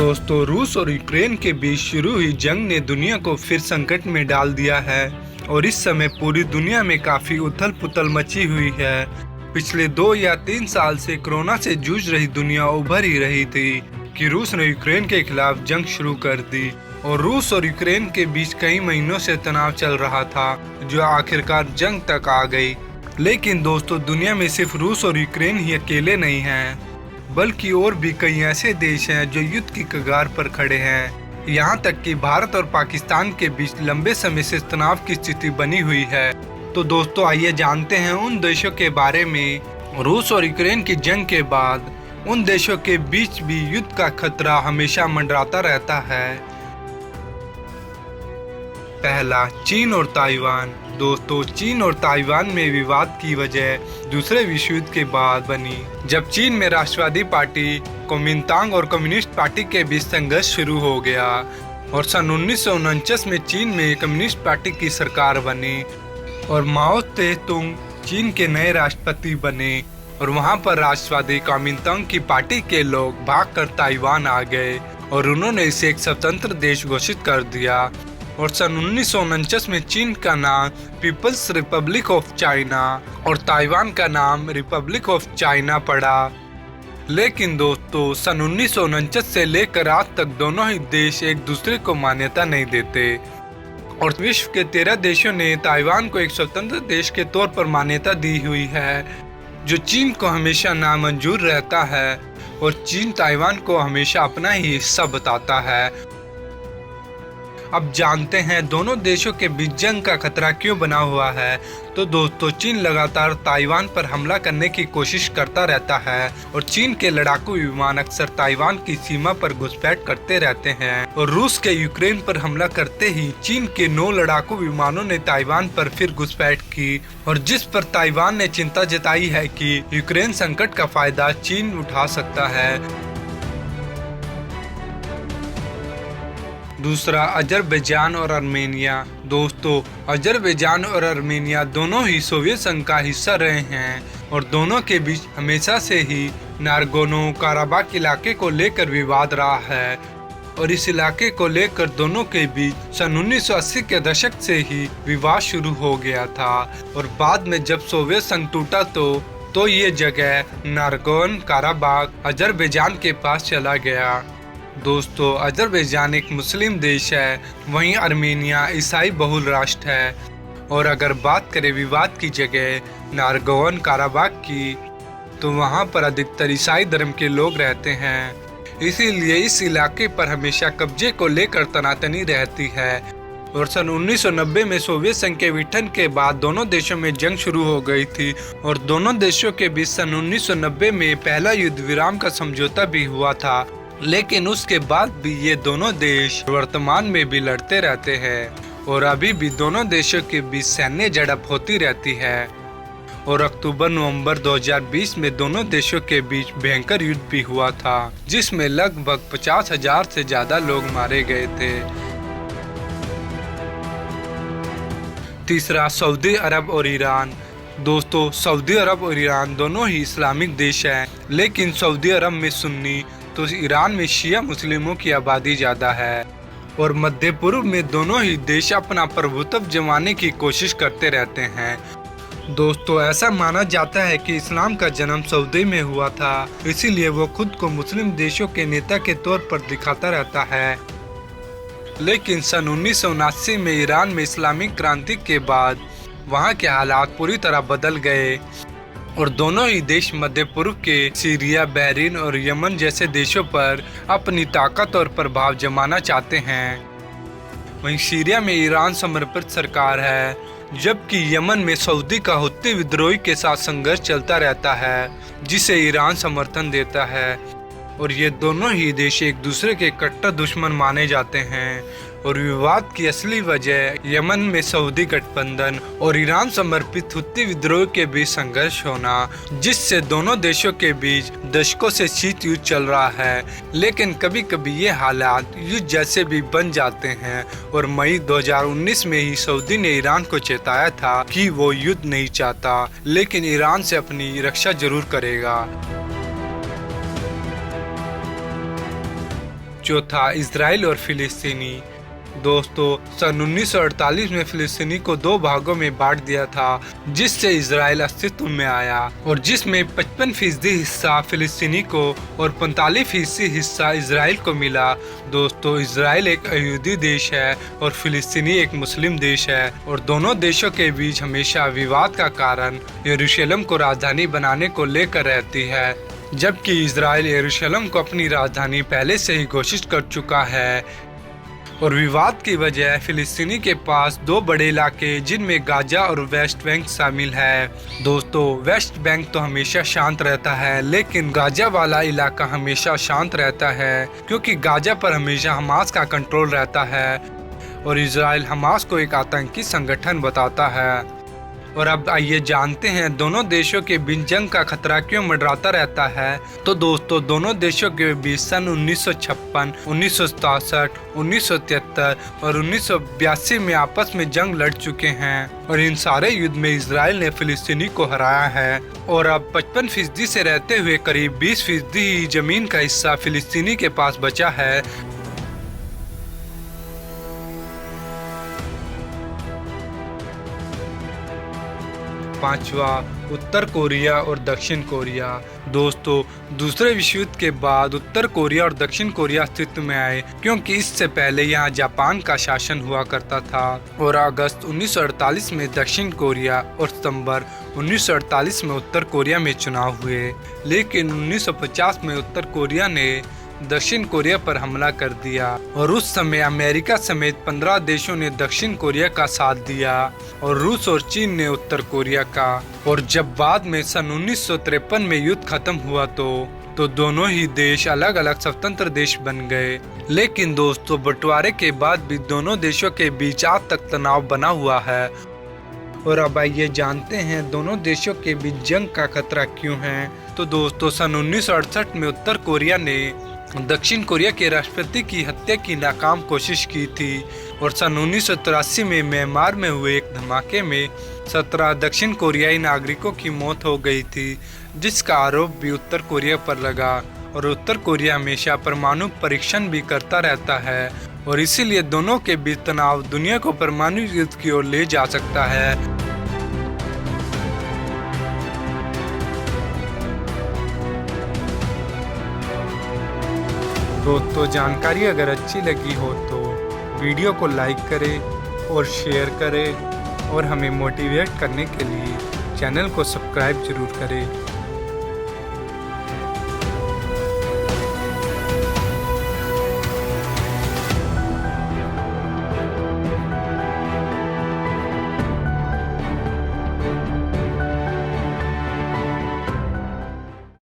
दोस्तों, रूस और यूक्रेन के बीच शुरू हुई जंग ने दुनिया को फिर संकट में डाल दिया है और इस समय पूरी दुनिया में काफी उथल पुथल मची हुई है। पिछले 2 या 3 साल से कोरोना से जूझ रही दुनिया उभर ही रही थी कि रूस ने यूक्रेन के खिलाफ जंग शुरू कर दी और रूस और यूक्रेन के बीच कई महीनों से तनाव चल रहा था जो आखिरकार जंग तक आ गई। लेकिन दोस्तों, दुनिया में सिर्फ रूस और यूक्रेन ही अकेले नहीं हैं, बल्कि और भी कई ऐसे देश हैं जो युद्ध की कगार पर खड़े हैं। यहाँ तक कि भारत और पाकिस्तान के बीच लंबे समय से तनाव की स्थिति बनी हुई है। तो दोस्तों, आइए जानते हैं उन देशों के बारे में। रूस और यूक्रेन की जंग के बाद उन देशों के बीच भी युद्ध का खतरा हमेशा मंडराता रहता है। पहला, चीन और ताइवान। दोस्तों, चीन और ताइवान में विवाद की वजह दूसरे विश्व युद्ध के बाद बनी, जब चीन में राष्ट्रवादी पार्टी कुओमिंतांग और कम्युनिस्ट पार्टी के बीच संघर्ष शुरू हो गया और सन 1949 में चीन में कम्युनिस्ट पार्टी की सरकार बनी और माओ त्से तुंग चीन के नए राष्ट्रपति बने और वहां पर राष्ट्रवादी कुओमिंतांग की पार्टी के लोग भागकर ताइवान आ गए और उन्होंने इसे एक स्वतंत्र देश घोषित कर दिया और सन 1949 में चीन का नाम पीपल्स रिपब्लिक ऑफ चाइना और ताइवान का नाम रिपब्लिक ऑफ चाइना पड़ा। लेकिन दोस्तों, सन 1949 से लेकर आज तक दोनों ही देश एक दूसरे को मान्यता नहीं देते और विश्व के 13 देशों ने ताइवान को एक स्वतंत्र देश के तौर पर मान्यता दी हुई है, जो चीन को हमेशा नामंजूर रहता है और चीन ताइवान को हमेशा अपना ही हिस्सा बताता है। अब जानते हैं दोनों देशों के बीच जंग का खतरा क्यों बना हुआ है। तो दोस्तों, चीन लगातार ताइवान पर हमला करने की कोशिश करता रहता है और चीन के लड़ाकू विमान अक्सर ताइवान की सीमा पर घुसपैठ करते रहते हैं और रूस के यूक्रेन पर हमला करते ही चीन के 9 लड़ाकू विमानों ने ताइवान पर फिर घुसपैठ की और जिस पर ताइवान ने चिंता जताई है कि यूक्रेन संकट का फायदा चीन उठा सकता है। दूसरा, अजरबैजान और आर्मेनिया। दोस्तों, अजरबैजान और आर्मेनिया दोनों ही सोवियत संघ का हिस्सा रहे हैं और दोनों के बीच हमेशा से ही नागोर्नो काराबाख इलाके को लेकर विवाद रहा है और इस इलाके को लेकर दोनों के बीच सन 1980 के दशक से ही विवाद शुरू हो गया था और बाद में जब सोवियत संघ टूटा तो ये जगह नागोर्नो काराबाख अजरबैजान के पास चला गया। दोस्तों, अजरबैजान एक मुस्लिम देश है, वहीं आर्मेनिया ईसाई बहुल राष्ट्र है और अगर बात करें विवाद की जगह नागोर्नो काराबाख की, तो वहां पर अधिकतर ईसाई धर्म के लोग रहते हैं। इसीलिए इस इलाके पर हमेशा कब्जे को लेकर तनातनी रहती है और सन 1990 में सोवियत संघ के विघटन के बाद दोनों देशों में जंग शुरू हो गई थी और दोनों देशों के बीच सन 1990 में पहला युद्ध विराम का समझौता भी हुआ था। लेकिन उसके बाद भी ये दोनों देश वर्तमान में भी लड़ते रहते हैं और अभी भी दोनों देशों के बीच सैन्य झड़प होती रहती है और अक्टूबर-नवंबर 2020 में दोनों देशों के बीच भयंकर युद्ध भी हुआ था, जिसमें लगभग 50,000 से ज्यादा लोग मारे गए थे। तीसरा, सऊदी अरब और ईरान। दोस्तों, सऊदी अरब और ईरान दोनों ही इस्लामिक देश हैं, लेकिन सऊदी अरब में सुन्नी तो ईरान में शिया मुस्लिमों की आबादी ज्यादा है और मध्य पूर्व में दोनों ही देश अपना प्रभुत्व जमाने की कोशिश करते रहते हैं। दोस्तों, ऐसा माना जाता है कि इस्लाम का जन्म सऊदी में हुआ था, इसीलिए वो खुद को मुस्लिम देशों के नेता के तौर पर दिखाता रहता है। लेकिन सन 1979 में ईरान में इस्लामिक क्रांति के बाद वहाँ के हालात पूरी तरह बदल गए और दोनों ही देश मध्य पूर्व के सीरिया, बहरीन और यमन जैसे देशों पर अपनी ताकत और प्रभाव जमाना चाहते हैं। वहीं सीरिया में ईरान समर्पित सरकार है, जबकि यमन में सऊदी का हुत्ती विद्रोही के साथ संघर्ष चलता रहता है, जिसे ईरान समर्थन देता है और ये दोनों ही देश एक दूसरे के कट्टर दुश्मन माने जाते हैं और विवाद की असली वजह यमन में सऊदी गठबंधन और ईरान समर्पित हुत्ती विद्रोह के बीच संघर्ष होना, जिससे दोनों देशों के बीच दशकों से शीत युद्ध चल रहा है। लेकिन कभी कभी ये हालात युद्ध जैसे भी बन जाते हैं और मई 2019 में ही सऊदी ने ईरान को चेताया था कि वो युद्ध नहीं चाहता, लेकिन ईरान से अपनी रक्षा जरूर करेगा। चौथा, इजराइल और फिलिस्तीनी। दोस्तों, सन 1948 में फिलिस्तीनी को दो भागों में बांट दिया था, जिससे इजराइल अस्तित्व में आया और जिसमें 55% हिस्सा फिलिस्तीनी को और 45% हिस्सा इजराइल को मिला। दोस्तों, इजराइल एक यहूदी देश है और फिलिस्तीनी एक मुस्लिम देश है और दोनों देशों के बीच हमेशा विवाद का कारण यरूशलेम को राजधानी बनाने को लेकर रहती है, जबकि इजराइल यरूशलेम को अपनी राजधानी पहले से ही घोषित कर चुका है। और विवाद की वजह फिलिस्तीनी के पास दो बड़े इलाके जिनमें गाजा और वेस्ट बैंक शामिल है। दोस्तों, वेस्ट बैंक तो हमेशा शांत रहता है, लेकिन गाजा वाला इलाका हमेशा शांत रहता है क्योंकि गाजा पर हमेशा हमास का कंट्रोल रहता है और इजराइल हमास को एक आतंकी संगठन बताता है। और अब आइए जानते हैं दोनों देशों के बीच जंग का खतरा क्यों मंडराता रहता है। तो दोस्तों, दोनों देशों के बीच सन 1956, 1967, 1973 और 1982 में आपस में जंग लड़ चुके हैं और इन सारे युद्ध में इजराइल ने फिलिस्तीनी को हराया है और अब 55% से रहते हुए करीब 20% ही जमीन का हिस्सा फिलिस्तीनी के पास बचा है। पांचवा, उत्तर कोरिया और दक्षिण कोरिया। दोस्तों, दूसरे विश्व युद्ध के बाद उत्तर कोरिया और दक्षिण कोरिया अस्तित्व में आए क्योंकि इससे पहले यहाँ जापान का शासन हुआ करता था और अगस्त 1948 में दक्षिण कोरिया और सितंबर 1948 में उत्तर कोरिया में चुनाव हुए, लेकिन 1950 में उत्तर कोरिया ने दक्षिण कोरिया पर हमला कर दिया और उस समय अमेरिका समेत 15 देशों ने दक्षिण कोरिया का साथ दिया और रूस और चीन ने उत्तर कोरिया का। और जब बाद में सन 1953 में युद्ध खत्म हुआ तो दोनों ही देश अलग अलग स्वतंत्र देश बन गए। लेकिन दोस्तों, बंटवारे के बाद भी दोनों देशों के बीच आज तक तनाव बना हुआ है। और अब आइए जानते हैं दोनों देशों के बीच जंग का खतरा क्यों है। तो दोस्तों, सन 1968 में उत्तर कोरिया ने दक्षिण कोरिया के राष्ट्रपति की हत्या की नाकाम कोशिश की थी और सन 1983 में म्यांमार में हुए एक धमाके में 17 दक्षिण कोरियाई नागरिकों की मौत हो गई थी, जिसका आरोप भी उत्तर कोरिया पर लगा। और उत्तर कोरिया हमेशा परमाणु परीक्षण भी करता रहता है और इसीलिए दोनों के बीच तनाव दुनिया को परमाणु युद्ध की ओर ले जा सकता है। दोस्तों, जानकारी अगर अच्छी लगी हो तो वीडियो को लाइक करें और शेयर करें और हमें मोटिवेट करने के लिए चैनल को सब्सक्राइब जरूर करें।